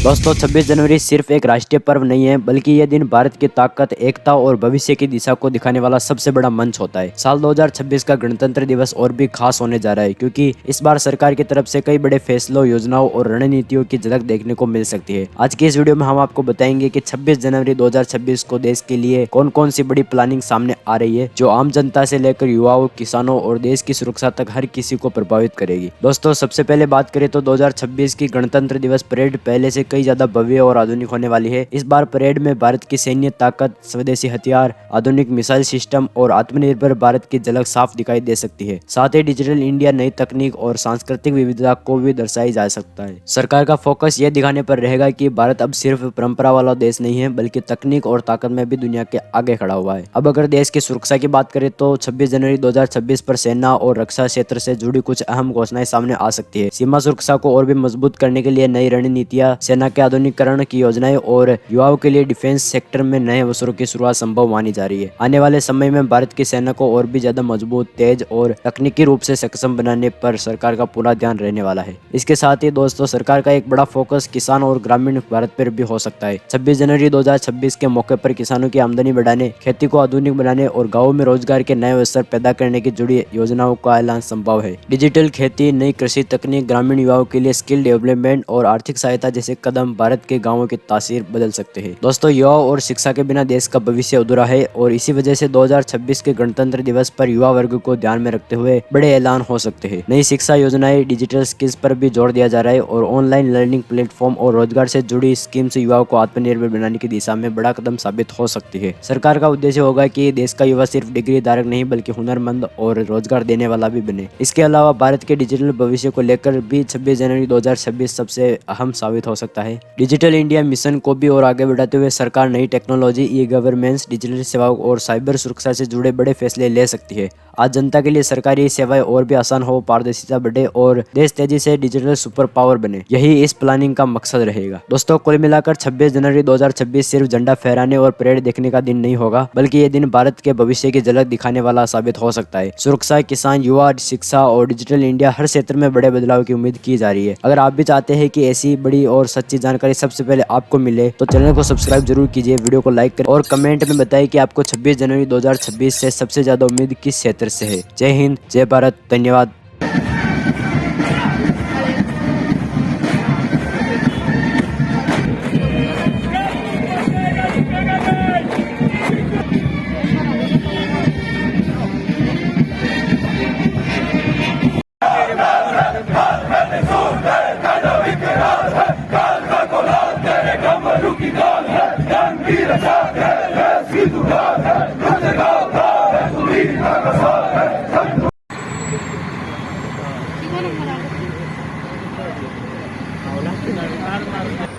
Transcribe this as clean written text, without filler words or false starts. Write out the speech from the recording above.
दोस्तों 26 जनवरी सिर्फ एक राष्ट्रीय पर्व नहीं है, बल्कि यह दिन भारत की ताकत, एकता और भविष्य की दिशा को दिखाने वाला सबसे बड़ा मंच होता है। साल 2026 का गणतंत्र दिवस और भी खास होने जा रहा है, क्योंकि इस बार सरकार की तरफ से कई बड़े फैसलों, योजनाओं और रणनीतियों की झलक देखने को मिल सकती है। आज की इस वीडियो में हम आपको बताएंगे कि 26 जनवरी 2026 को देश के लिए कौन कौन सी बड़ी प्लानिंग सामने आ रही है, जो आम जनता से लेकर युवाओं, किसानों और देश की सुरक्षा तक हर किसी को प्रभावित करेगी। दोस्तों सबसे पहले बात करें तो 2026 की गणतंत्र दिवस परेड पहले से कई ज्यादा भव्य और आधुनिक होने वाली है। इस बार परेड में भारत की सैन्य ताकत, स्वदेशी हथियार, आधुनिक मिसाइल सिस्टम और आत्मनिर्भर भारत की झलक साफ दिखाई दे सकती है। साथ ही डिजिटल इंडिया, नई तकनीक और सांस्कृतिक विविधता को भी दर्शाई जा सकता है। सरकार का फोकस यह दिखाने पर रहेगा कि भारत अब सिर्फ परंपरा वाला देश नहीं है, बल्कि तकनीक और ताकत में भी दुनिया के आगे खड़ा हुआ है। अब अगर देश की सुरक्षा की बात करें तो 26 जनवरी 2026 पर सेना और रक्षा क्षेत्र से जुड़ी कुछ अहम घोषणाएं सामने आ सकती है। सीमा सुरक्षा को और भी मजबूत करने के लिए नई रणनीतियां, सेना के आधुनिकीकरण की योजनाएं और युवाओं के लिए डिफेंस सेक्टर में नए अवसरों की शुरुआत संभव मानी जा रही है। आने वाले समय में भारत की सेना को और भी ज्यादा मजबूत, तेज और तकनीकी रूप से सक्षम बनाने पर सरकार का पूरा ध्यान रहने वाला है। इसके साथ ही दोस्तों सरकार का एक बड़ा फोकस किसान और ग्रामीण भारत पर भी हो सकता है। 26 जनवरी 2026 के मौके पर किसानों की आमदनी बढ़ाने, खेती को आधुनिक बनाने और गाँव में रोजगार के नए अवसर पैदा करने की जुड़ी योजनाओं का ऐलान संभव है। डिजिटल खेती, नई कृषि तकनीक, ग्रामीण युवाओं के लिए स्किल डेवलपमेंट और आर्थिक सहायता जैसे कदम भारत के गांवों की तासीर बदल सकते हैं। दोस्तों युवाओं और शिक्षा के बिना देश का भविष्य अधूरा है, और इसी वजह से 2026 के गणतंत्र दिवस पर युवा वर्ग को ध्यान में रखते हुए बड़े ऐलान हो सकते हैं। नई शिक्षा योजनाएं, डिजिटल स्किल्स पर भी जोर दिया जा रहा है, और ऑनलाइन लर्निंग प्लेटफॉर्म और रोजगार से जुड़ी स्कीम से युवाओं को आत्मनिर्भर बनाने की दिशा में बड़ा कदम साबित हो सकती है। सरकार का उद्देश्य होगा कि देश का युवा सिर्फ डिग्री धारक नहीं, बल्कि हुनरमंद और रोजगार देने वाला भी बने। इसके अलावा भारत के डिजिटल भविष्य को लेकर भी 26 जनवरी 2026 सबसे अहम साबित हो सकता है। डिजिटल इंडिया मिशन को भी और आगे बढ़ाते हुए सरकार नई टेक्नोलॉजी, ई गवर्नेंस, डिजिटल सेवाओं और साइबर सुरक्षा से जुड़े बड़े फैसले ले सकती है। आज जनता के लिए सरकारी सेवाएं और भी आसान हो, पारदर्शिता बढ़े और देश तेजी से डिजिटल सुपर पावर बने, यही इस प्लानिंग का मकसद रहेगा। दोस्तों कुल मिलाकर 26 जनवरी 2026 सिर्फ झंडा फहराने और परेड देखने का दिन नहीं होगा, बल्कि ये दिन भारत के भविष्य की झलक दिखाने वाला साबित हो सकता है। सुरक्षा, किसान, युवा, शिक्षा और डिजिटल इंडिया, हर क्षेत्र में बड़े बदलाव की उम्मीद की जा रही है। अगर आप भी चाहते हैं कि ऐसी बड़ी और सच्ची जानकारी सबसे पहले आपको मिले, तो चैनल को सब्सक्राइब जरूर कीजिए, वीडियो को लाइक करें और कमेंट में बताइए कि आपको 26 जनवरी 2026 से सबसे ज्यादा उम्मीद किस क्षेत्र से है। जय हिंद, जय भारत, धन्यवाद। Hola.